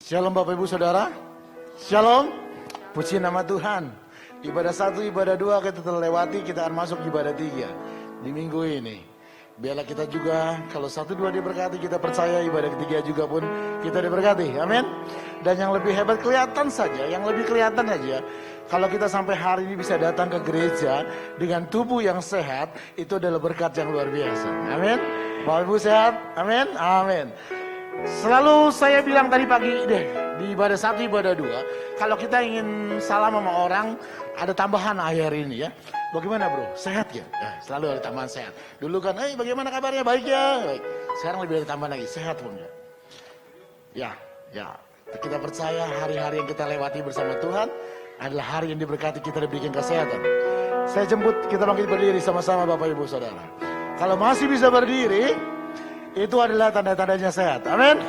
Shalom Bapak Ibu Saudara. Shalom. Puji nama Tuhan. Ibadah 1, ibadah 2 kita telah lewati, kita akan masuk ibadah 3 di minggu ini. Biarlah kita juga, kalau 1, 2 diberkati, kita percaya ibadah ketiga juga pun kita diberkati. Amin. Dan yang lebih hebat kelihatan saja, yang lebih kelihatan aja, kalau kita sampai hari ini bisa datang ke gereja dengan tubuh yang sehat, itu adalah berkat yang luar biasa. Amin. Bapak Ibu sehat? Amin. Amin. Selalu saya bilang tadi pagi deh, di ibadah 1, ibadah 2, kalau kita ingin salam sama orang, ada tambahan akhir ini ya. Bagaimana bro? Sehat ya? Selalu ada tambahan sehat. Dulu kan, bagaimana kabarnya? Baik ya? Baik. Sekarang lebih ada tambahan lagi, sehat pun ya. Ya. Kita percaya hari-hari yang kita lewati bersama Tuhan adalah hari yang diberkati, kita diberikan kesehatan. Saya jemput kita bangkit berdiri sama-sama Bapak Ibu Saudara. Kalau masih bisa berdiri, itu adalah tanda-tandanya sehat. Amin.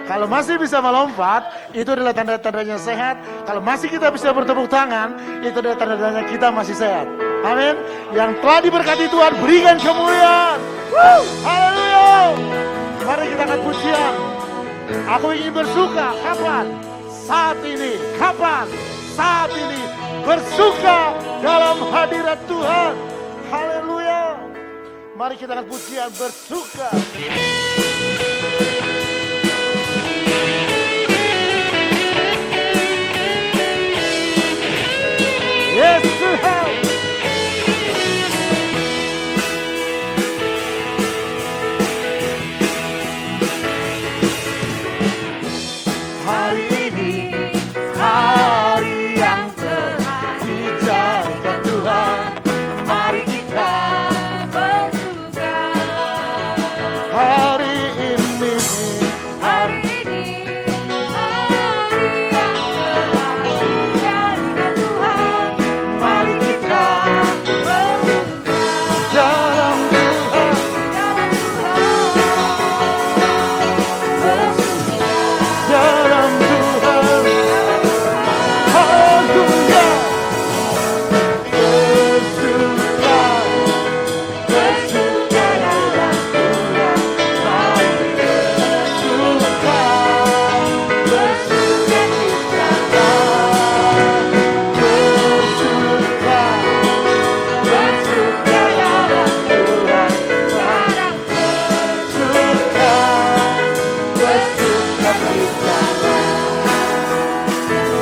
Kalau masih bisa melompat, itu adalah tanda-tandanya sehat. Kalau masih kita bisa bertepuk tangan, itu adalah tanda-tandanya kita masih sehat. Amin. Yang telah diberkati Tuhan, berikan kemuliaan. Haleluya. Mari kita angkat pujian. Aku ingin bersuka. Kapan? Saat ini. Kapan? Saat ini. Bersuka dalam hadirat Tuhan. Haleluya. Mari kita angkat pujian, bersuka. Yes, Tuhan. Hari ini, hari yang telah dijadikan Tuhan. Mari kita bersuka. Hari ini, hari ini, hari yang telah dijadikan Tuhan. Mari kita bersuka dalam Tuhan, bersuka dalam Tuhan. Haleluya. Bersuka, bersuka dalam Tuhan. Mari bersuka, bersuka kita. Bersuka, bersuka dalam Tuhan. Bersuka, bersuka kita.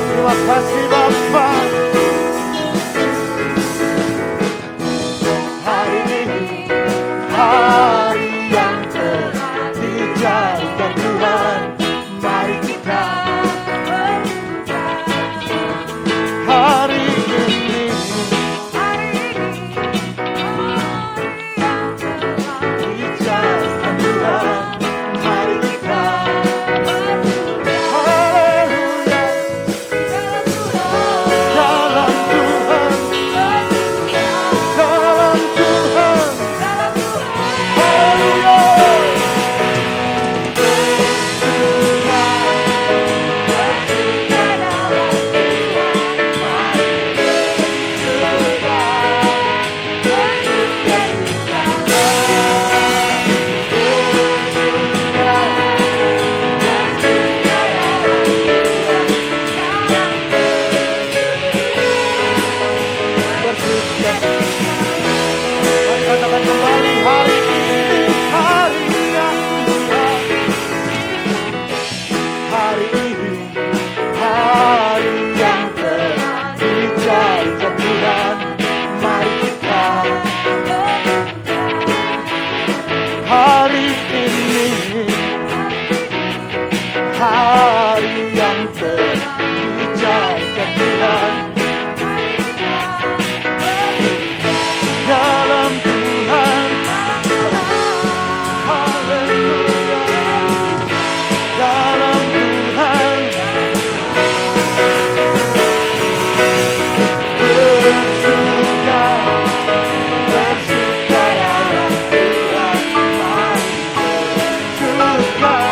Terima kasih Bapa. Hari ini, hari yang telah dijadikan Tuhan. Mari kita hari ini, dijadikan Tuhan. Mari kita haleluya dalam Tuhan, dalam Tuhan. Haleluya. Mari katakan kembali, hari ini, hari yang indah. Hari ini, hari yang telah dijadikan Tuhan. Mari kita hari ini, hari yang telah dijadikan Tuhan. Dalam Tuhan, haleluya. Dalam Tuhan, bersuka, bersuka dalam Tuhan. Mari bersuka,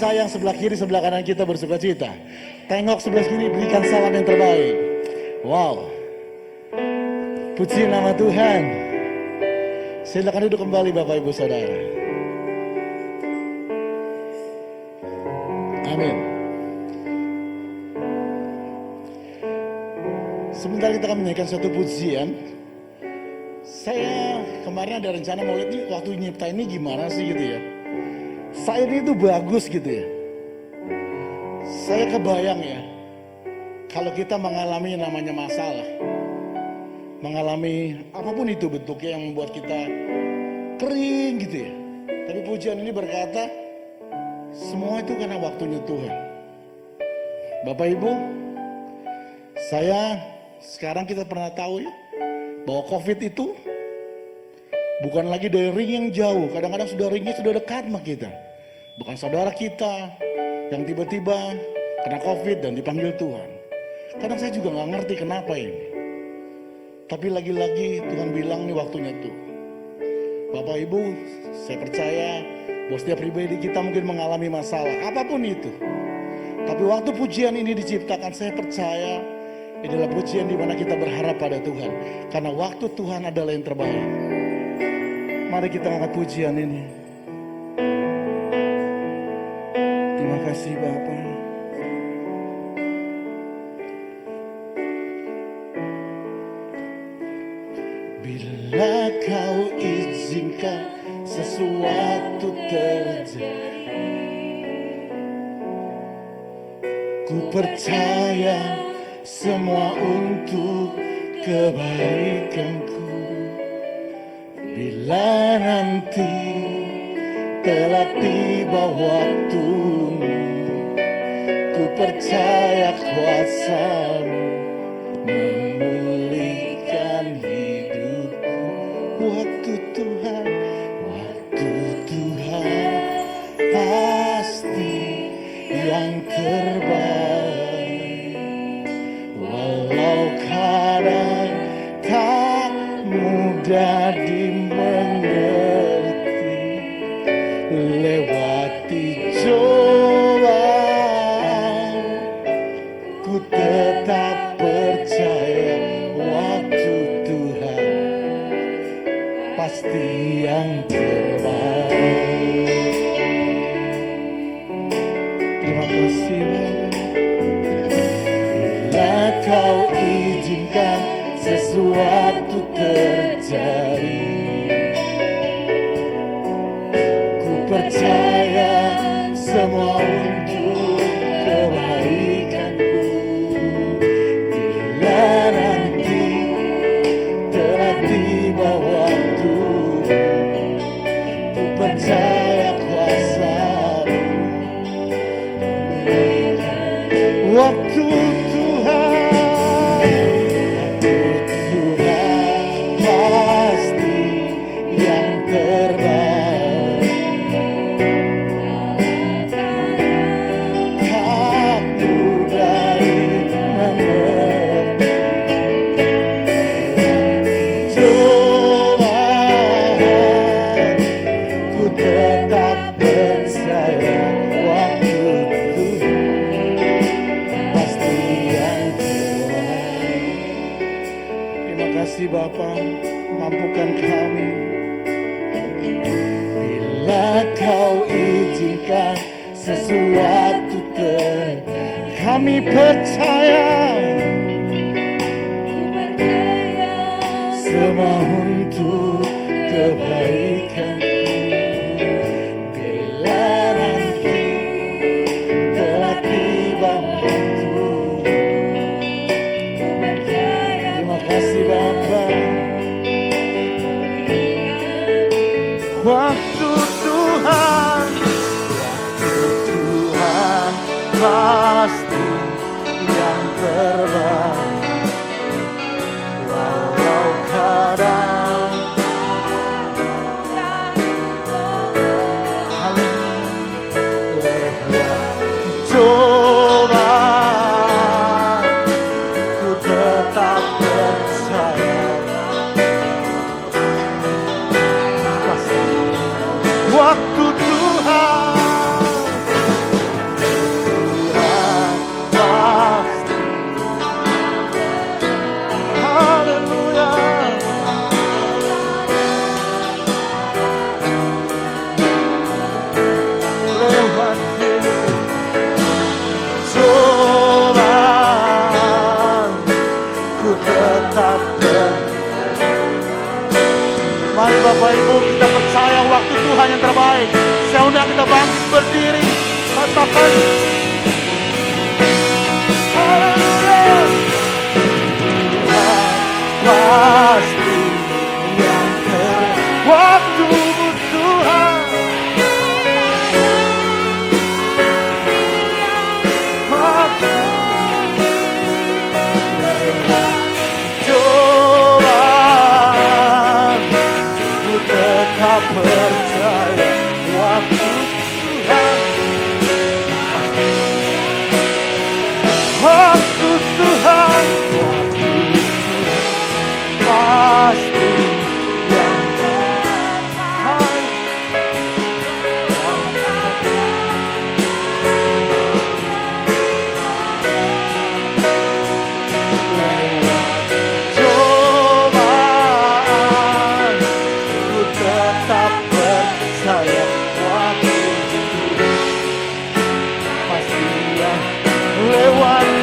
sayang sebelah kiri, sebelah kanan kita bersuka cita. Tengok sebelah kiri, berikan salam yang terbaik. Wow. Puji nama Tuhan. Silakan duduk kembali Bapak Ibu Saudara. Amin. Sebentar kita akan menyanyikan suatu pujian. Saya kemarin ada rencana mau lihat nih waktu nyipta ini gimana sih gitu ya. Saya itu bagus gitu ya. Saya kebayang ya, kalau kita mengalami namanya masalah, mengalami apapun itu bentuknya yang membuat kita kering gitu ya. Tapi pujian ini berkata, semua itu karena waktunya Tuhan. Bapak Ibu, saya sekarang kita pernah tahu ya, bahwa COVID itu bukan lagi dari ring yang jauh. Kadang-kadang sudah ringnya sudah dekat sama kita. Bukan saudara kita yang tiba-tiba kena COVID dan dipanggil Tuhan. Kadang saya juga gak ngerti kenapa ini. Tapi lagi-lagi Tuhan bilang nih waktunya tuh. Bapak Ibu, saya percaya bahwa setiap pribadi kita mungkin mengalami masalah. Apapun itu. Tapi waktu pujian ini diciptakan, saya percaya ini adalah pujian di mana kita berharap pada Tuhan. Karena waktu Tuhan adalah yang terbaik. Mari kita angkat pujian ini. Terima kasih Bapa. Bila kau izinkan sesuatu terjadi, ku percaya semua untuk kebaikanku. Bila nanti telah tiba waktumu, ku percaya kuasa-Mu memulihkan hidupku. Waktu Tuhan pasti yang terbaik. Walau kadang tak mudah dimengerti, lewati cobaan, ku tetap percaya waktu Tuhan pasti yang terbaik. Terima kasih bila kau izinkan sesuatu terjadi, ku percaya semua untuk kebaikanku. Bila nanti telah tiba waktu, ku percaya kuasa-Mu. Waktu Bapa, mampukan kami. Bila kau izinkan sesuatu terjadi, kami percaya semua untuk kebaikan. Bila nanti telah tiba waktu, terima kasih Bapa. Waktu Tuhan pasti yang terbaik. Walau kadang lewat cobaan, ku tetap percaya waktu Tuhan Kita percaya waktu Tuhan yang terbaik. Saya undang kita bangkit berdiri. Katakan pasti yang waktu Tuhan coba ku tetap percaya waktu Tuhan waktu Tuhan pasti yang terbaik. Cobaan ku tetap percaya waktu pasti yang lewati.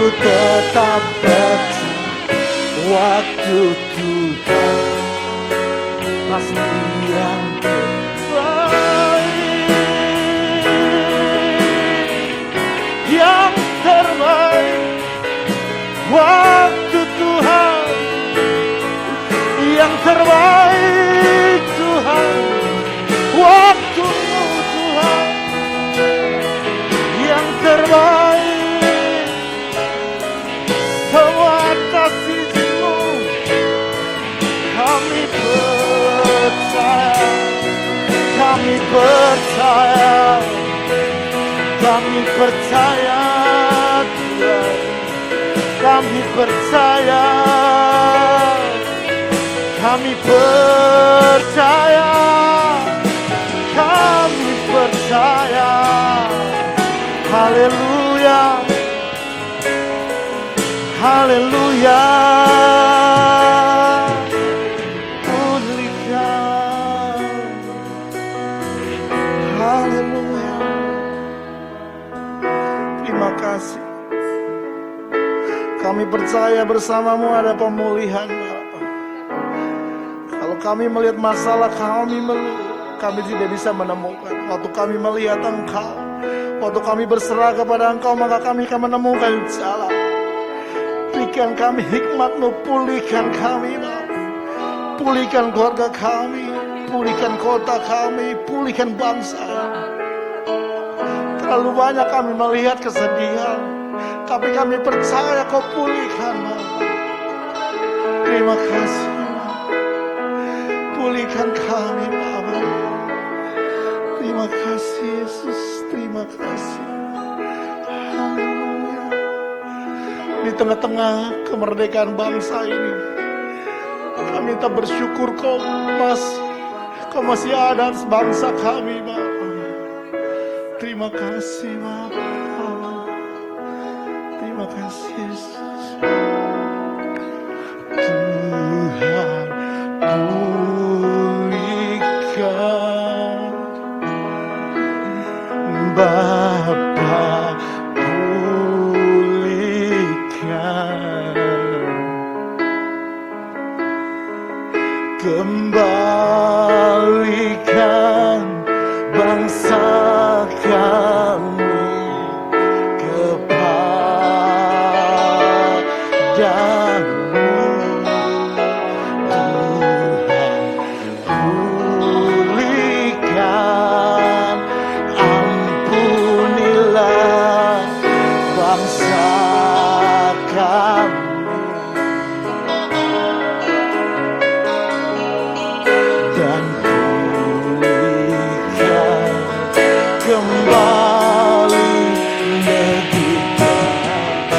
Tetap waktu Tuhan pasti yang terbaik, yang terbaik. Waktu Tuhan yang terbaik, Tuhan. Waktu Tuhan yang terbaik. Semua kasih-Mu kami percaya, kami percaya, kami percaya Tuhan, kami percaya, kami percaya, kami percaya. Haleluya. Haleluya, pulihkan. Haleluya. Terima kasih. Kami percaya bersama-Mu ada pemulihan, Bapa. Kalau kami melihat masalah kami tidak bisa menemukan. Waktu kami melihat Engkau, waktu kami berserah kepada Engkau, maka kami akan menemukan jalan. Berikan kami hikmat-Mu, pulihkan kami, pulihkan keluarga kami, pulihkan kota kami, pulihkan bangsa. Terlalu banyak kami melihat kesedihan, tapi kami percaya Kau pulihkan, Bapa. Terima kasih, pulihkan kami, Bapa. Terima kasih Yesus, terima kasih. Haleluya. Di tengah-tengah kemerdekaan bangsa ini, kami minta bersyukur Kau masih ada bangsa kami, Bapa. Terima kasih, Bapa. Terima kasih Yesus. Tuhan pulihkan, Bapa kembalikan bangsa kami kepadamu. Tuhan pulihkan, ampunilah bangsa kami. Dan pulihkan kembali negeri kami.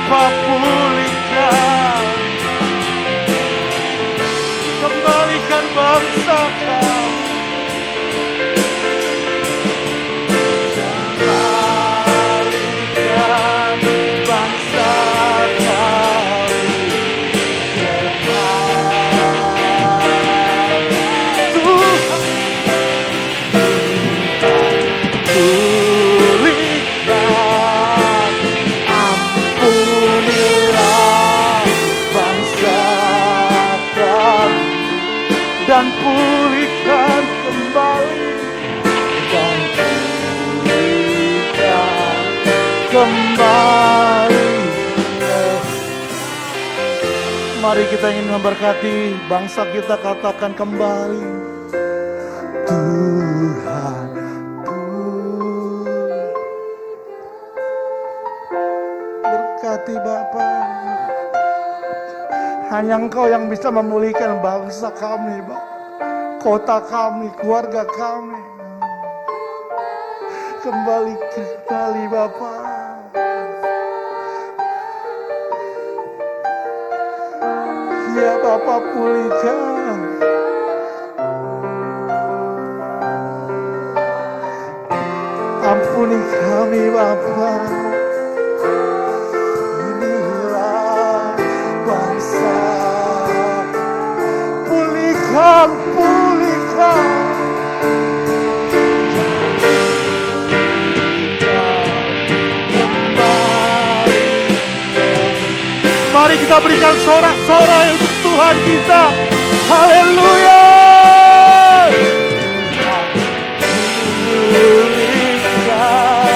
Bapa pulihkan, kembalikan bangsa kami. Kembalikan bangsa kami. Pulihkan, ampunilah bangsa kami, dan pulihkan kembali, dan pulihkan kembali. Mari kita ingin memberkati bangsa kita, katakan kembali. Tuhan, berkati Bapa. Hanya Engkau yang bisa memulihkan bangsa kami, Bapa. Kota kami, keluarga kami. Kembali Bapa. Ya Bapa, pulihkan. Ampuni kami Bapa. Inilah bangsa. Pulihkan, pulihkan. Mari kita berikan sorak-sorai untuk Tuhan kita. Haleluya. Pulihkan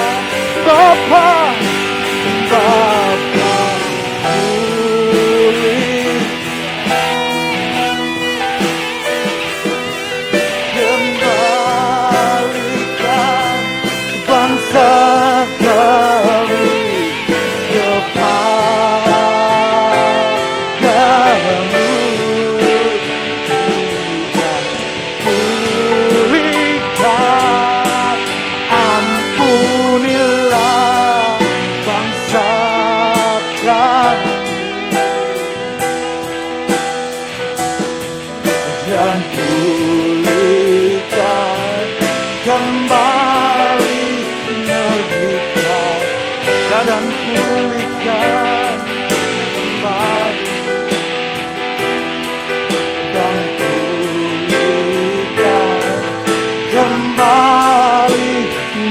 Bapa, Bapa pulih. Kembalikan bangsa kami kepadamu. Pulihkan, ampunilah bangsa kami, dan pulihkan kembali negeri kami, dan pulihkan kembali, dan pulihkan kembali.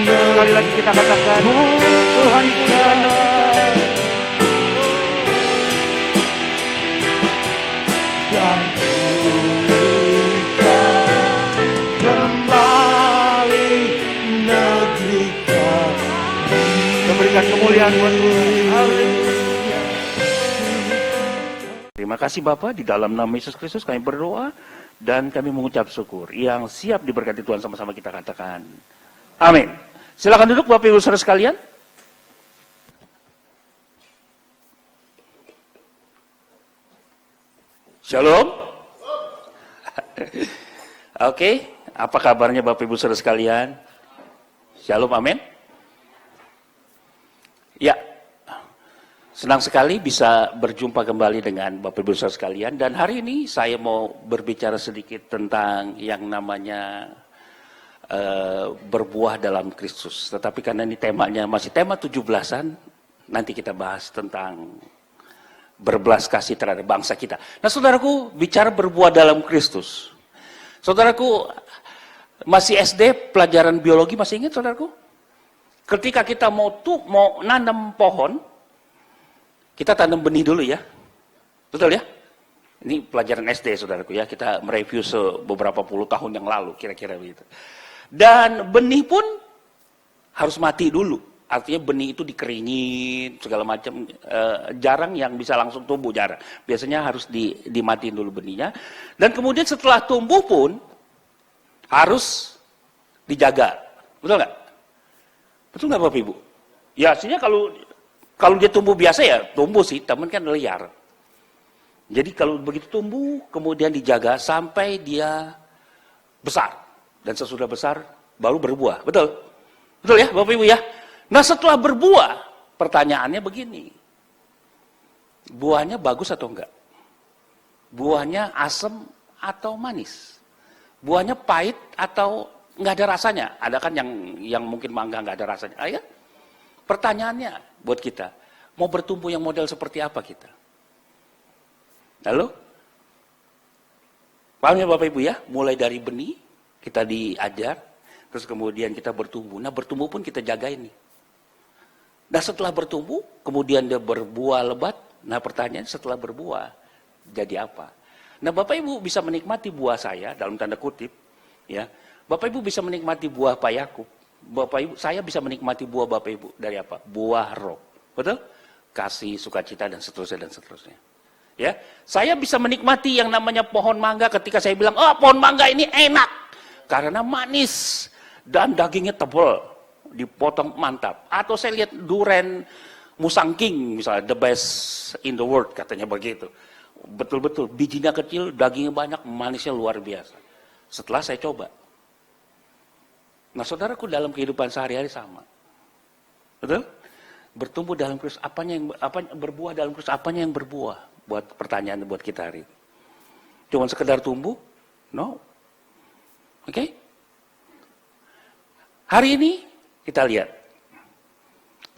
Sekali lagi kita katakan, Tuhan pulihkan dan pulihkan kembali negeri kami. Memberikan kemuliaan buat Tuhan. Terima kasih Bapak, di dalam nama Yesus Kristus kami berdoa dan kami mengucap syukur. Yang siap diberkati Tuhan sama-sama kita katakan. Amin. Silakan duduk Bapak Ibu Saudara sekalian. Shalom. Oke, apa kabarnya Bapak Ibu Saudara sekalian? Shalom, amin. Ya, senang sekali bisa berjumpa kembali dengan Bapak Ibu Saudara sekalian. Dan hari ini saya mau berbicara sedikit tentang yang namanya berbuah dalam Kristus. Tetapi karena ini temanya masih tema 17-an, nanti kita bahas tentang berbelas kasih terhadap bangsa kita. Nah saudaraku, bicara berbuah dalam Kristus. Saudaraku, masih SD, pelajaran biologi masih ingat saudaraku? Ketika kita mau nanam pohon, kita tanam benih dulu ya. Betul ya? Ini pelajaran SD saudaraku ya, kita mereview beberapa puluh tahun yang lalu, kira-kira begitu. Dan benih pun harus mati dulu. Artinya benih itu dikeringin, segala macam. Jarang yang bisa langsung tumbuh, jarang. Biasanya harus dimatiin dulu benihnya. Dan kemudian setelah tumbuh pun harus dijaga. Betul nggak? Betul nggak Bapak Ibu? Ya artinya kalau dia tumbuh biasa ya tumbuh sih, teman kan liar. Jadi kalau begitu tumbuh, kemudian dijaga sampai dia besar. Dan sesudah besar, baru berbuah. Betul? Betul ya Bapak Ibu ya? Nah setelah berbuah, pertanyaannya begini. Buahnya bagus atau enggak? Buahnya asam atau manis? Buahnya pahit atau nggak ada rasanya? Ada kan yang mungkin mangga nggak ada rasanya. Ayo, pertanyaannya buat kita, mau bertumbuh yang model seperti apa kita? Lalu, paham ya Bapak Ibu ya? Mulai dari benih, kita diajar, terus kemudian kita bertumbuh. Nah bertumbuh pun kita jagain nih. Nah setelah bertumbuh, kemudian dia berbuah lebat. Nah pertanyaan setelah berbuah, jadi apa? Nah Bapak Ibu bisa menikmati buah saya, dalam tanda kutip, ya. Bapak Ibu bisa menikmati buah Pak Yakub. Bapak Ibu, saya bisa menikmati buah Bapak Ibu dari apa? Buah roh. Betul? Kasih, sukacita, dan seterusnya, dan seterusnya. Ya, saya bisa menikmati yang namanya pohon mangga ketika saya bilang, oh pohon mangga ini enak. Karena manis dan dagingnya tebal, dipotong mantap. Atau saya lihat durian Musang King misalnya, the best in the world katanya begitu. Betul-betul, bijinya kecil, dagingnya banyak, manisnya luar biasa. Setelah saya coba. Nah saudaraku dalam kehidupan sehari-hari sama. Betul? Bertumbuh dalam Kristus, berbuah dalam Kristus, apanya yang berbuah? Buat pertanyaan buat kita hari ini. Cuma sekedar tumbuh? No. Oke? Hari ini kita lihat.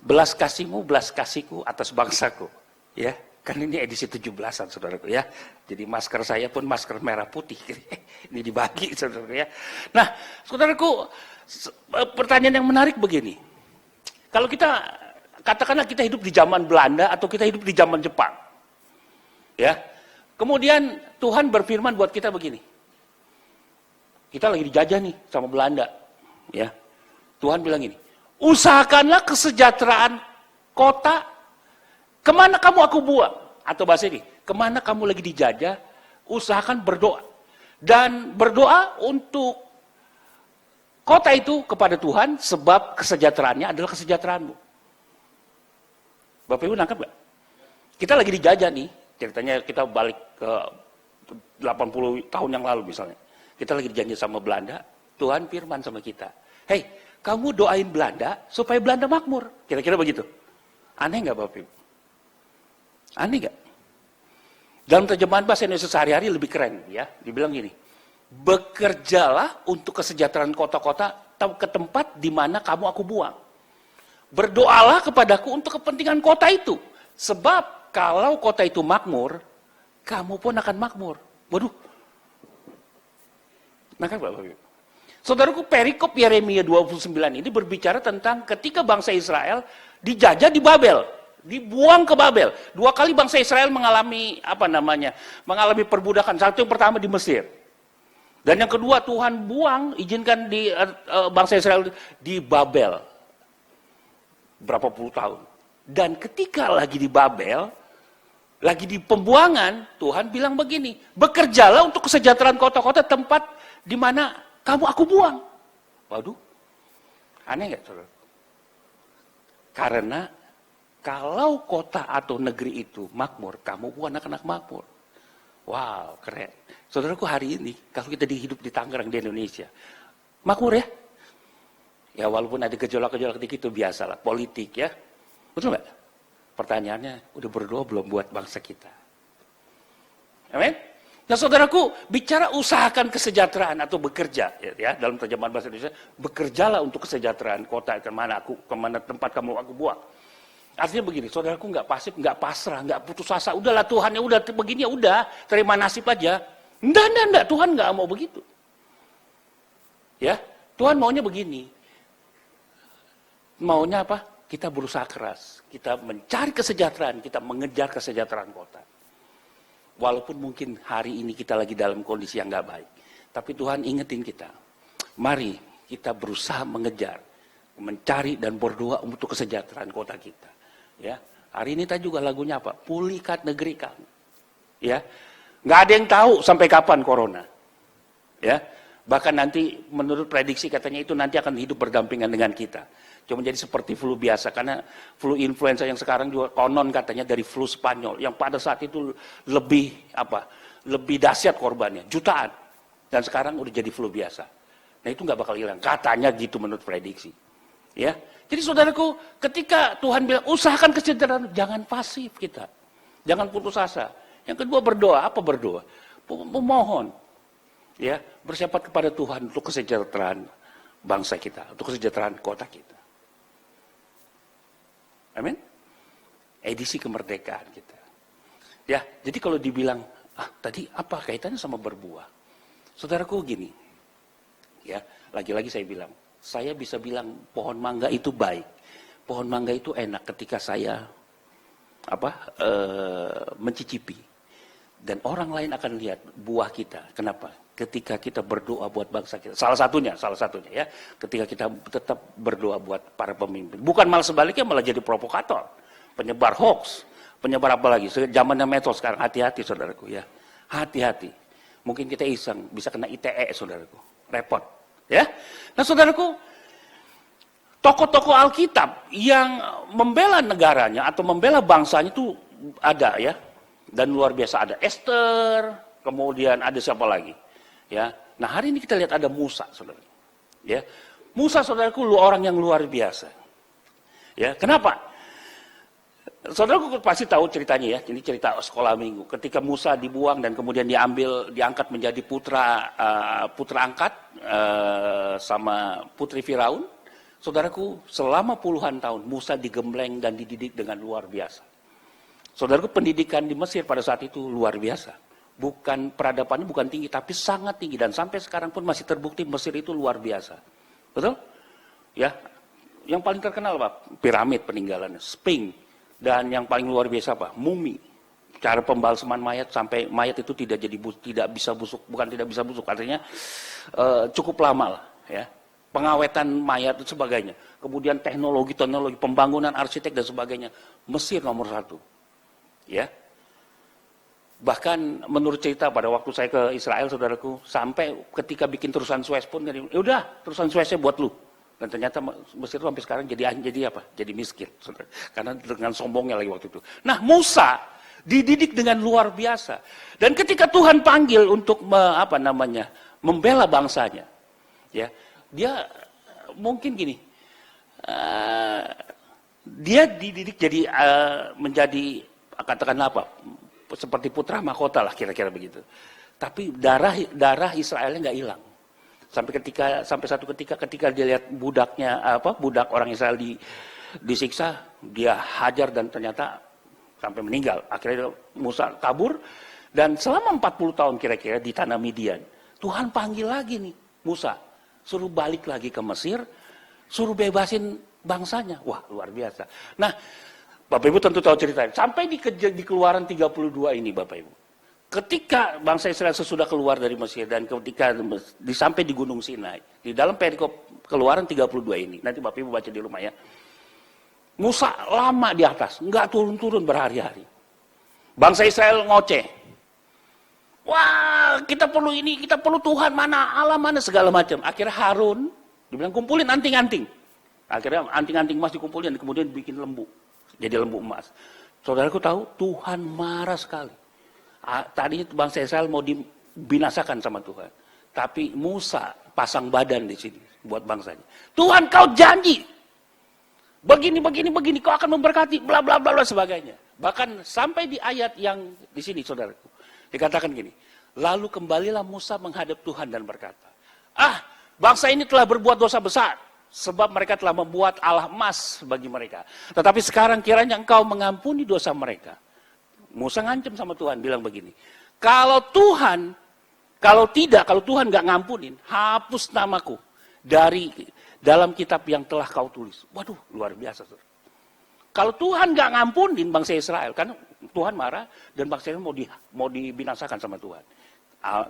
Belas kasihmu, belas kasihku atas bangsaku. Ya, kan ini edisi 17-an saudaraku ya. Jadi masker saya pun masker merah putih. Ini dibagi saudaraku ya. Nah, saudaraku, pertanyaan yang menarik begini. Kalau kita, katakanlah kita hidup di zaman Belanda atau kita hidup di zaman Jepang. Ya, kemudian Tuhan berfirman buat kita begini. Kita lagi dijajah nih sama Belanda. Ya, Tuhan bilang gini, usahakanlah kesejahteraan kota, kemana kamu aku buang. Atau bahasa ini, kemana kamu lagi dijajah, usahakan berdoa. Dan berdoa untuk kota itu kepada Tuhan, sebab kesejahteraannya adalah kesejahteraanmu. Bapak Ibu nangkap gak? Kita lagi dijajah nih, ceritanya kita balik ke 80 tahun yang lalu misalnya. Kita lagi dijanji sama Belanda, Tuhan firman sama kita. Hei, kamu doain Belanda supaya Belanda makmur. Kira-kira begitu. Aneh nggak Bapak Ibu? Aneh nggak? Dalam terjemahan bahasa Indonesia sehari-hari lebih keren ya. Dibilang gini, bekerjalah untuk kesejahteraan kota-kota ke tempat di mana kamu aku buang. Berdoalah kepadaku untuk kepentingan kota itu. Sebab kalau kota itu makmur, kamu pun akan makmur. Waduh. Nah kan Bapak Ibu. Saudaraku, perikop Yeremia 29 ini berbicara tentang ketika bangsa Israel dijajah di Babel, dibuang ke Babel. 2 kali bangsa Israel mengalami mengalami perbudakan. Satu yang pertama di Mesir. Dan yang kedua Tuhan buang, izinkan di bangsa Israel di Babel. Berapa puluh tahun. Dan ketika lagi di Babel, lagi di pembuangan, Tuhan bilang begini, bekerjalah untuk kesejahteraan kota-kota tempat di mana kamu aku buang. Waduh, aneh nggak saudara? Karena kalau kota atau negeri itu makmur, kamu pun anak-anak makmur. Wow, keren. Saudaraku hari ini, kalau kita hidup di Tangerang di Indonesia, makmur ya? Ya walaupun ada gejolak-gejolak dikit itu biasalah, politik ya. Betul nggak? Pertanyaannya, udah berdoa belum buat bangsa kita? Amin? Nah saudaraku, bicara usahakan kesejahteraan atau bekerja, ya dalam terjemahan bahasa Indonesia, bekerjalah untuk kesejahteraan kota kemana tempat kamu aku buang. Artinya begini, saudaraku nggak pasif, nggak pasrah, nggak putus asa. Udahlah Tuhan ya udah begini ya udah, terima nasib aja. Enggak, Tuhan nggak mau begitu. Ya, Tuhan maunya begini. Maunya apa? Kita berusaha keras, kita mencari kesejahteraan, kita mengejar kesejahteraan kota. Walaupun mungkin hari ini kita lagi dalam kondisi yang nggak baik, tapi Tuhan ingetin kita, mari kita berusaha mengejar, mencari dan berdoa untuk kesejahteraan kota kita. Ya, hari ini kita juga lagunya apa? Pulihkan negeri kami. Ya, nggak ada yang tahu sampai kapan corona. Ya, bahkan nanti menurut prediksi katanya itu nanti akan hidup berdampingan dengan kita. Cuma jadi seperti flu biasa, karena flu influenza yang sekarang juga konon katanya dari flu Spanyol, yang pada saat itu lebih dahsyat korbannya, jutaan. Dan sekarang udah jadi flu biasa. Nah itu nggak bakal hilang, katanya gitu menurut prediksi. Ya, jadi saudaraku, ketika Tuhan bilang usahakan kesejahteraan, jangan pasif kita. Jangan putus asa. Yang kedua berdoa. Apa berdoa? Memohon. Ya, bersifat kepada Tuhan untuk kesejahteraan bangsa kita, untuk kesejahteraan kota kita. Amin. Edisi kemerdekaan kita. Ya, jadi kalau dibilang, tadi apa kaitannya sama berbuah? Saudaraku gini, ya, lagi-lagi saya bilang, saya bisa bilang pohon mangga itu baik, pohon mangga itu enak ketika saya mencicipi, dan orang lain akan lihat buah kita. Kenapa? Ketika kita berdoa buat bangsa kita, salah satunya ya, ketika kita tetap berdoa buat para pemimpin, bukan malah sebaliknya malah jadi provokator, penyebar hoax, penyebar apa lagi? Zamannya medsos sekarang, hati-hati saudaraku ya, hati-hati. Mungkin kita iseng bisa kena ITE saudaraku, repot ya. Nah saudaraku, tokoh-tokoh Alkitab yang membela negaranya atau membela bangsanya itu ada ya, dan luar biasa. Ada Esther, kemudian ada siapa lagi? Ya, nah hari ini kita lihat ada Musa, saudara. Ya, Musa, saudaraku, orang yang luar biasa. Ya, kenapa? Saudaraku pasti tahu ceritanya ya. Ini cerita sekolah minggu. Ketika Musa dibuang dan kemudian diangkat menjadi putra angkat sama putri Firaun. Saudaraku, selama puluhan tahun Musa digembleng dan dididik dengan luar biasa. Saudaraku, pendidikan di Mesir pada saat itu luar biasa. Bukan peradabannya bukan tinggi, tapi sangat tinggi, dan sampai sekarang pun masih terbukti Mesir itu luar biasa. Betul? Ya. Yang paling terkenal apa? Piramid peninggalannya, Sphinx, dan yang paling luar biasa apa? Mumi. Cara pembalseman mayat sampai mayat itu tidak bisa busuk, bukan tidak bisa busuk, artinya cukup lama lah, ya. Pengawetan mayat dan sebagainya. Kemudian teknologi pembangunan arsitek dan sebagainya. Mesir nomor 1. Ya. Bahkan menurut cerita pada waktu saya ke Israel, saudaraku, sampai ketika bikin terusan Suez pun, ya udah terusan Sueznya buat lu. Dan ternyata Mesir itu sampai sekarang jadi apa? Jadi miskin, saudara. Karena dengan sombongnya lagi waktu itu. Nah, Musa dididik dengan luar biasa. Dan ketika Tuhan panggil untuk membela bangsanya, ya, dia mungkin gini, dia dididik jadi menjadi katakanlah apa? Seperti putra mahkota lah kira-kira begitu. Tapi darah Israelnya nggak hilang. Sampai satu ketika dia lihat budak orang Israel disiksa, dia hajar dan ternyata sampai meninggal. Akhirnya Musa kabur dan selama 40 tahun kira-kira di tanah Midian, Tuhan panggil lagi nih Musa, suruh balik lagi ke Mesir, suruh bebasin bangsanya. Wah, luar biasa. Nah, Bapak Ibu tentu tahu ceritanya. Sampai di Keluaran 32 ini, Bapak Ibu. Ketika bangsa Israel sesudah keluar dari Mesir dan ketika sampai di Gunung Sinai, di dalam perikop Keluaran 32 ini, nanti Bapak Ibu baca di rumah ya. Musa lama di atas, nggak turun-turun berhari-hari. Bangsa Israel ngoceh. Wah, kita perlu ini, kita perlu Tuhan, mana Allah, mana segala macam. Akhirnya Harun dibilang kumpulin anting-anting. Akhirnya anting-anting emas dikumpulin dan kemudian bikin lembu. Jadi lembu emas. Saudaraku tahu, Tuhan marah sekali. Tadinya bangsa Israel mau dibinasakan sama Tuhan. Tapi Musa pasang badan di sini buat bangsanya. Tuhan, kau janji. Begini, kau akan memberkati, bla bla bla sebagainya. Bahkan sampai di ayat yang di sini, saudaraku. Dikatakan gini, lalu kembalilah Musa menghadap Tuhan dan berkata, bangsa ini telah berbuat dosa besar. Sebab mereka telah membuat Allah emas bagi mereka. Tetapi sekarang kiranya engkau mengampuni dosa mereka. Musa ngancam sama Tuhan, bilang begini. Kalau Tuhan nggak ngampunin, hapus namaku dari dalam kitab yang telah kau tulis. Waduh, luar biasa. Kalau Tuhan nggak ngampunin bangsa Israel, karena Tuhan marah dan bangsa Israel mau dibinasakan sama Tuhan.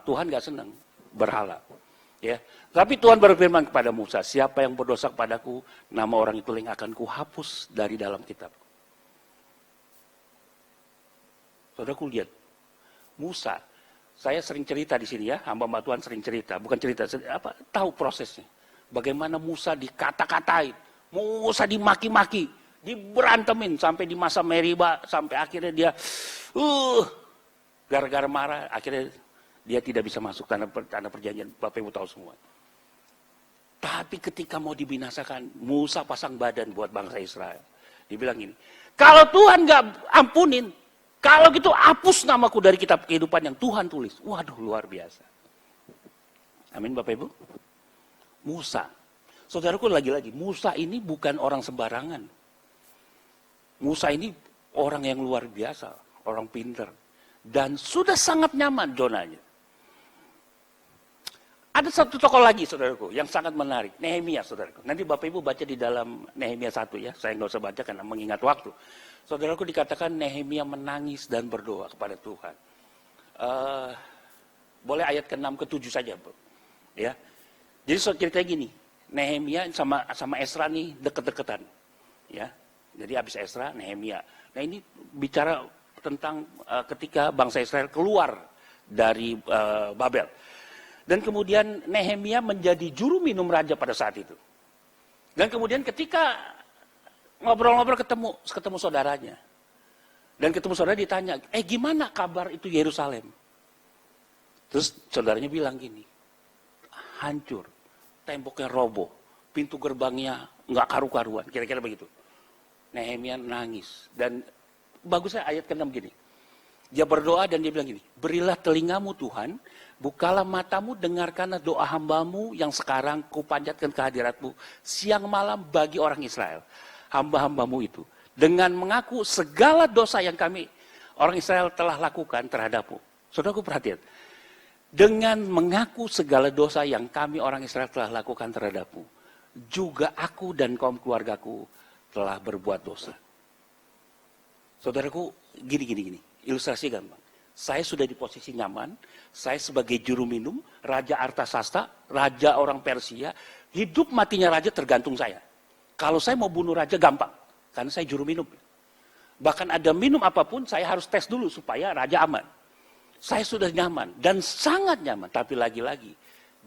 Tuhan nggak senang berhala. Ya, tapi Tuhan berfirman kepada Musa, siapa yang berdosa kepadaku, nama orang itu yang akan kuhapus dari dalam kitab. Saudaraku lihat, Musa, saya sering cerita di sini ya, hamba Tuhan sering cerita, bukan cerita, tahu prosesnya. Bagaimana Musa dikata-katain, Musa dimaki-maki, diberantemin sampai di masa Meriba, sampai akhirnya dia, gara-gara marah, akhirnya dia tidak bisa masuk tanah perjanjian. Bapak Ibu tahu semua. Tapi ketika mau dibinasakan, Musa pasang badan buat bangsa Israel. Dibilang gini, kalau Tuhan gak ampunin, Kalau gitu hapus namaku dari kitab kehidupan yang Tuhan tulis. Waduh, luar biasa. Amin Bapak Ibu. Musa. Saudaraku lagi-lagi, Musa ini bukan orang sembarangan. Musa ini orang yang luar biasa, orang pinter. Dan sudah sangat nyaman zonanya. Ada satu tokoh lagi saudaraku yang sangat menarik, Nehemia saudaraku. Nanti Bapak Ibu baca di dalam Nehemia 1 ya, saya nggak usah baca karena mengingat waktu. Saudaraku dikatakan Nehemia menangis dan berdoa kepada Tuhan. Boleh ayat ke-6 ke-7 saja, Bro. Ya. Jadi ceritanya gini, Nehemia sama Esra nih deket-deketan. Ya. Jadi habis Esra, Nehemia. Nah ini bicara tentang ketika bangsa Israel keluar dari Babel. Dan kemudian Nehemia menjadi juru minum raja pada saat itu. Dan kemudian ketika ngobrol-ngobrol ketemu saudaranya. Dan ketemu saudara ditanya, gimana kabar itu Yerusalem? Terus saudaranya bilang gini, hancur, temboknya roboh, pintu gerbangnya nggak karu-karuan, kira-kira begitu. Nehemia nangis. Dan bagusnya ayat ke-6 gini. Dia berdoa dan dia bilang gini, berilah telingamu Tuhan, bukalah matamu, dengarkanlah doa hambamu yang sekarang kupanjatkan kehadiratmu siang malam bagi orang Israel. Hamba-hambamu itu. Dengan mengaku segala dosa yang kami, orang Israel telah lakukan terhadapmu. Saudaraku perhatian. Dengan mengaku segala dosa yang kami orang Israel telah lakukan terhadapmu. Juga aku dan kaum keluargaku telah berbuat dosa. Saudaraku, gini. Ilustrasi gampang. Saya sudah di posisi nyaman, saya sebagai juru minum, Raja Artasasta, Raja orang Persia, hidup matinya Raja tergantung saya. Kalau saya mau bunuh Raja gampang, karena saya juru minum. Bahkan ada minum apapun, saya harus tes dulu supaya Raja aman. Saya sudah nyaman, dan sangat nyaman, tapi lagi-lagi,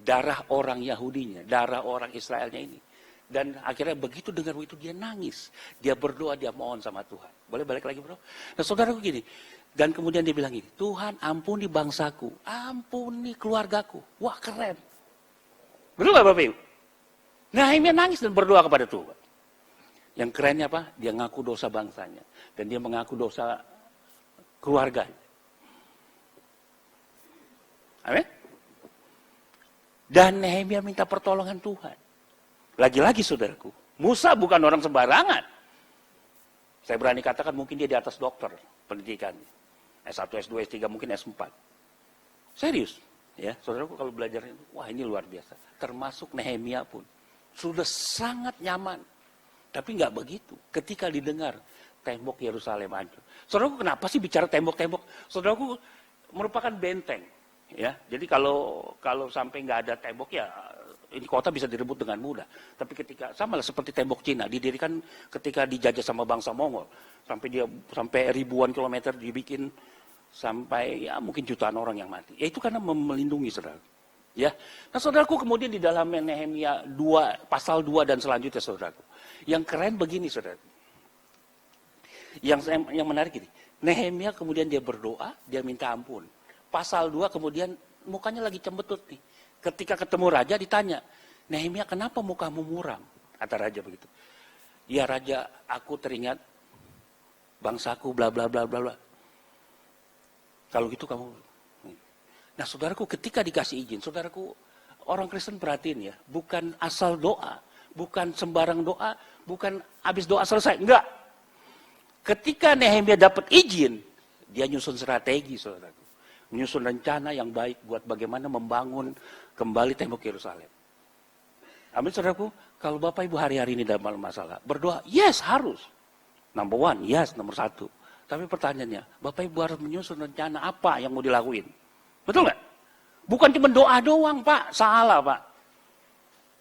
darah orang Yahudinya, darah orang Israelnya ini. Dan akhirnya begitu dengar itu dia nangis, dia berdoa, dia mohon sama Tuhan. Boleh balik lagi bro? Nah saudaraku gini, dan kemudian dia bilang gini, Tuhan ampuni bangsaku, ampuni keluargaku. Wah keren. Betul gak Bapak Ibu? Nehemia nangis dan berdoa kepada Tuhan. Yang kerennya apa? Dia ngaku dosa bangsanya. Dan dia mengaku dosa keluarganya. Amin? Dan Nehemia minta pertolongan Tuhan. Lagi-lagi saudaraku, Musa bukan orang sembarangan. Saya berani katakan mungkin dia di atas dokter pendidikannya. S1, S2, S3, mungkin S4. Serius. Ya, saudaraku kalau belajar, wah ini luar biasa. Termasuk Nehemia pun. Sudah sangat nyaman. Tapi nggak begitu. Ketika didengar, tembok Yerusalem hancur. Saudaraku kenapa sih bicara tembok-tembok? Saudaraku merupakan benteng. Ya, jadi kalau sampai nggak ada tembok ya ini kota bisa direbut dengan mudah. Tapi ketika sama lah seperti tembok Cina didirikan ketika dijajah sama bangsa Mongol, sampai ribuan kilometer dibikin sampai ya mungkin jutaan orang yang mati. Ya itu karena melindungi saudara. Ya. Nah saudaraku kemudian di dalam Nehemia 2 pasal 2 dan selanjutnya saudaraku. Yang keren begini saudara. Yang menarik ini. Nehemia kemudian dia berdoa, dia minta ampun. Pasal 2 kemudian mukanya lagi cembetut nih. Ketika ketemu raja ditanya, Nehemia kenapa mukamu muram? Kata raja begitu. Ya raja, aku teringat bangsaku bla bla bla bla bla. Kalau gitu kamu. Nah saudaraku ketika dikasih izin, saudaraku orang Kristen perhatiin ya, bukan asal doa, bukan sembarang doa, bukan habis doa selesai, enggak. Ketika Nehemia dapat izin, dia nyusun strategi saudaraku. Menyusun rencana yang baik buat bagaimana membangun kembali tembok Yerusalem. Amin saudaraku, kalau Bapak Ibu hari-hari ini dalam masalah, berdoa, yes harus. Number one, yes, nomor 1. Tapi pertanyaannya, Bapak Ibu harus menyusun rencana apa yang mau dilakuin. Betul nggak? Bukan cuma doa doang Pak, salah Pak.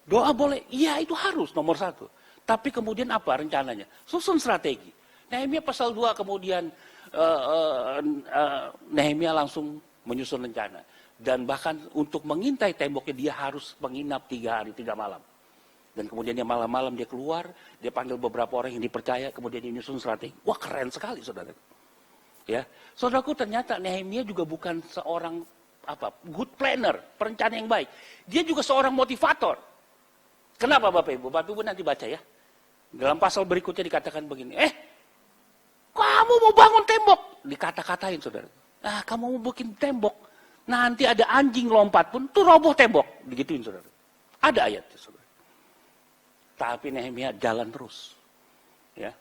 Doa boleh, iya itu harus nomor 1. Tapi kemudian apa rencananya? Susun strategi. Nehemia pasal 2 kemudian Nehemia langsung menyusun rencana. Dan bahkan untuk mengintai temboknya dia harus menginap 3 hari 3 malam. Dan kemudian dia malam-malam dia keluar, dia panggil beberapa orang yang dipercaya, kemudian dia menyusun strategi. Wah keren sekali saudara. Ya, saudaraku ternyata Nehemia juga bukan seorang good planner, perencana yang baik. Dia juga seorang motivator. Kenapa Bapak Ibu? Bapak Ibu nanti baca ya. Dalam pasal berikutnya dikatakan begini, Kamu mau bangun tembok. Dikata-katain, saudara. Ah, kamu mau bikin tembok. Nanti ada anjing lompat pun, tuh roboh tembok. Digituin, saudara. Ada ayatnya, saudara. Tapi Nehemia jalan terus. Ya,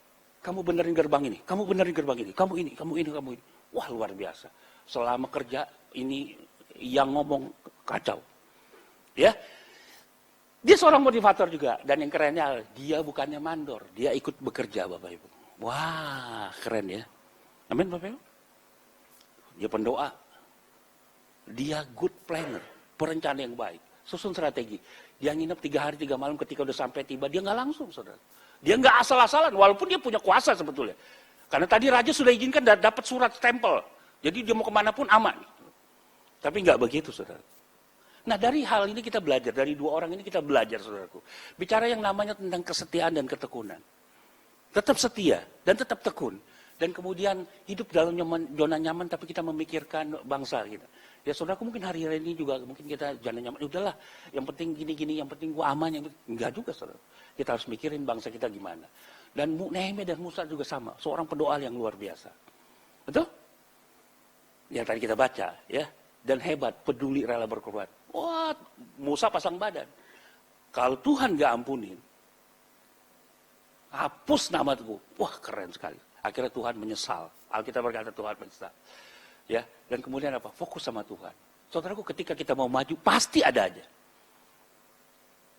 kamu benerin gerbang ini, kamu benerin gerbang ini, kamu ini, kamu ini, kamu ini. Wah, luar biasa. Selama kerja, ini yang ngomong kacau. Ya, dia seorang motivator juga. Dan yang kerennya, dia bukannya mandor. Dia ikut bekerja, Bapak Ibu. Wah, keren ya. Amin, Bapak Ibu. Dia pendoa. Dia good planner. Perencana yang baik. Susun strategi. Dia nginep 3 hari 3 malam ketika udah sampai tiba. Dia nggak langsung, saudara. Dia nggak asal-asalan. Walaupun dia punya kuasa sebetulnya. Karena tadi raja sudah izinkan dan dapat surat stempel. Jadi dia mau kemana pun aman. Tapi nggak begitu, saudara. Nah, dari hal ini kita belajar. Dari 2 orang ini kita belajar, saudaraku. Bicara yang namanya tentang kesetiaan dan ketekunan. Tetap setia dan tetap tekun. Dan kemudian hidup dalam zona nyaman, tapi kita memikirkan bangsa kita. Ya saudaraku, mungkin hari ini juga mungkin kita zona nyaman. Udahlah, yang penting gini-gini, yang penting gua aman. Enggak juga, saudara. Kita harus mikirin bangsa kita gimana. Dan Nehemia dan Musa juga sama. Seorang pendoa yang luar biasa. Betul? Yang tadi kita baca, ya. Dan hebat, peduli, rela berkorban. Wah, Musa pasang badan. Kalau Tuhan gak ampunin, hapus namaku. Wah, keren sekali. Akhirnya Tuhan menyesal. Alkitab berkata Tuhan menyesal. Ya, dan kemudian apa? Fokus sama Tuhan. Saudaraku, ketika kita mau maju, pasti ada aja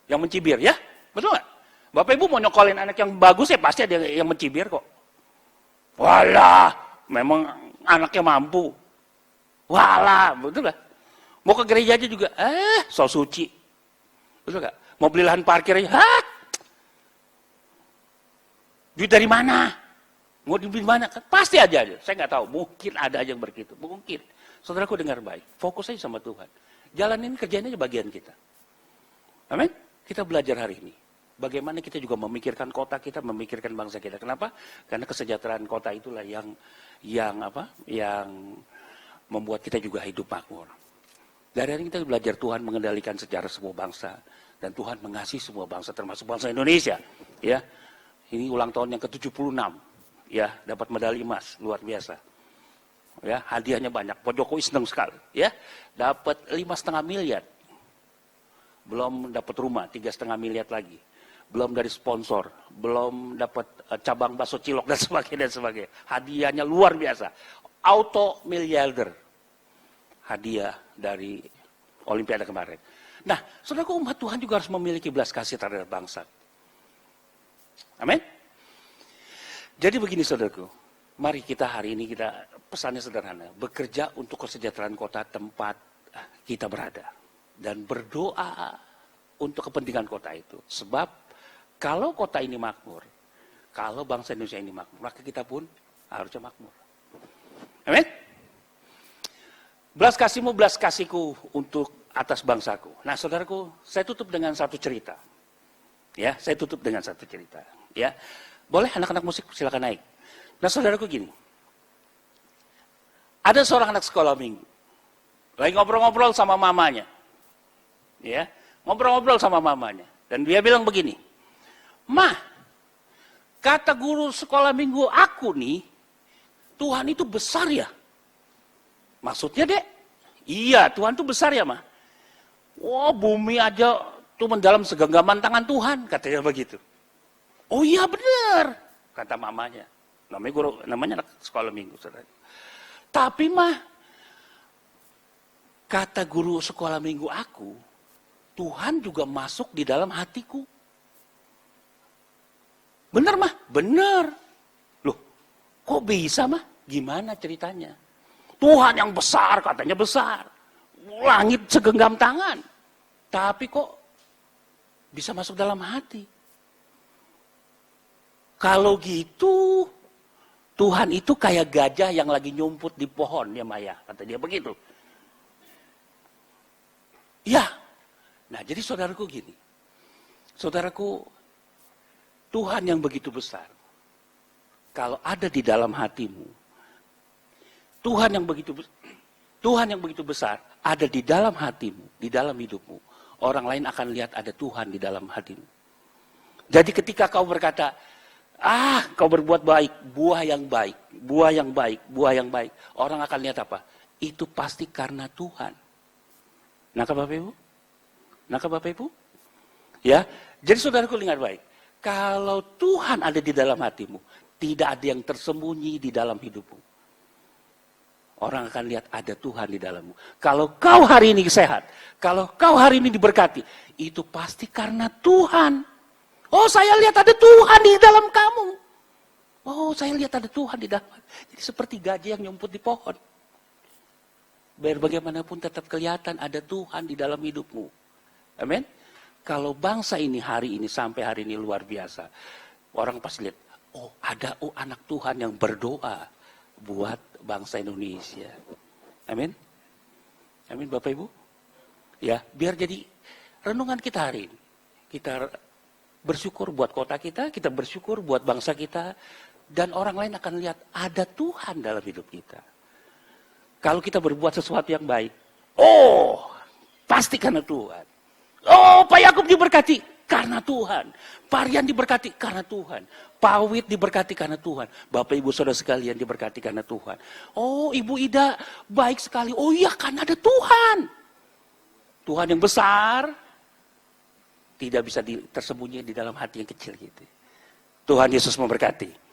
yang mencibir, ya? Betul nggak? Bapak Ibu mau nyokolin anak yang bagus, ya pasti ada yang mencibir kok. Walah, memang anaknya mampu. Walah, betul nggak? Mau ke gereja aja juga, so suci. Betul nggak? Mau beli lahan parkir aja, duit dari mana? Mau dibeli mana? Kan pasti aja. Saya nggak tahu. Mungkin ada aja yang begitu. Mungkin. Saudaraku dengar baik. Fokus aja sama Tuhan. Jalanin kerjaan aja bagian kita. Amin. Kita belajar hari ini. Bagaimana kita juga memikirkan kota kita, memikirkan bangsa kita. Kenapa? Karena kesejahteraan kota itulah yang membuat kita juga hidup makmur. Dari hari ini kita belajar Tuhan mengendalikan sejarah semua bangsa. Dan Tuhan mengasihi semua bangsa, termasuk bangsa Indonesia. Ya, ini ulang tahun yang ke-76. Ya, dapat medali emas, luar biasa. Ya, hadiahnya banyak. Pak Jokowi senang sekali. Ya, dapat 5,5 miliar. Belum dapat rumah, 3,5 miliar lagi. Belum dari sponsor, belum dapat cabang bakso cilok dan sebagainya dan sebagainya. Hadiahnya luar biasa. Auto miliarder. Hadiah dari Olimpiade kemarin. Nah, saudaraku, umat Tuhan juga harus memiliki belas kasih terhadap bangsa. Amin. Jadi begini, saudaraku, mari kita hari ini pesannya sederhana, bekerja untuk kesejahteraan kota tempat kita berada. Dan berdoa untuk kepentingan kota itu. Sebab kalau kota ini makmur, kalau bangsa Indonesia ini makmur, maka kita pun harusnya makmur. Amin? Belas kasihmu, belas kasihku untuk atas bangsaku. Nah, saudaraku, saya tutup dengan satu cerita. Ya, saya tutup dengan satu cerita. Ya. Boleh anak-anak musik silakan naik. Nah, saudaraku gini. Ada seorang anak sekolah minggu. Lagi ngobrol-ngobrol sama mamanya. Ya, ngobrol-ngobrol sama mamanya. Dan dia bilang begini. "Mah, kata guru sekolah minggu aku nih, Tuhan itu besar ya?" "Maksudnya, Dek?" "Iya, Tuhan itu besar ya, Mah." "Wah, bumi aja tuh mendalam segenggaman tangan Tuhan," katanya begitu. "Oh iya benar," kata mamanya. Namanya anak sekolah minggu, saudara. "Tapi Mah, kata guru sekolah minggu aku, Tuhan juga masuk di dalam hatiku." "Benar Mah?" "Benar." "Loh, kok bisa Mah? Gimana ceritanya?" "Tuhan yang besar, katanya besar. Langit segenggam tangan. Tapi kok bisa masuk dalam hati?" "Kalau gitu, Tuhan itu kayak gajah yang lagi nyumput di pohon, ya Maya," kata dia begitu. Ya, nah jadi saudaraku gini, saudaraku, Tuhan yang begitu besar, kalau ada di dalam hatimu, Tuhan yang begitu besar ada di dalam hatimu, di dalam hidupmu, orang lain akan lihat ada Tuhan di dalam hatimu. Jadi ketika kau berkata, Kau berbuat baik, buah yang baik, buah yang baik, buah yang baik. Orang akan lihat apa? Itu pasti karena Tuhan. Nangkap Bapak Ibu? Nangkap Bapak Ibu? Ya, jadi saudaraku ingat baik. Kalau Tuhan ada di dalam hatimu, tidak ada yang tersembunyi di dalam hidupmu. Orang akan lihat ada Tuhan di dalammu. Kalau kau hari ini sehat, kalau kau hari ini diberkati, itu pasti karena Tuhan. Oh, saya lihat ada Tuhan di dalam kamu. Oh, saya lihat ada Tuhan di dalam. Jadi seperti gajah yang nyumput di pohon. Biar bagaimanapun tetap kelihatan ada Tuhan di dalam hidupmu. Amin. Kalau bangsa ini hari ini sampai hari ini luar biasa. Orang pasti lihat, ada anak Tuhan yang berdoa buat bangsa Indonesia. Amin. Amin Bapak Ibu. Ya, biar jadi renungan kita hari ini. Kita bersyukur buat kota kita bersyukur buat bangsa kita, dan orang lain akan lihat ada Tuhan dalam hidup kita. Kalau kita berbuat sesuatu yang baik, pasti karena Tuhan. Pak Yakub diberkati karena Tuhan. Pak Rian diberkati karena Tuhan. Pak Wit diberkati karena Tuhan. Bapak Ibu Saudara sekalian diberkati karena Tuhan. Ibu Ida baik sekali. Iya, karena ada Tuhan. Tuhan yang besar tidak bisa tersembunyi di dalam hati yang kecil gitu. Tuhan Yesus memberkati.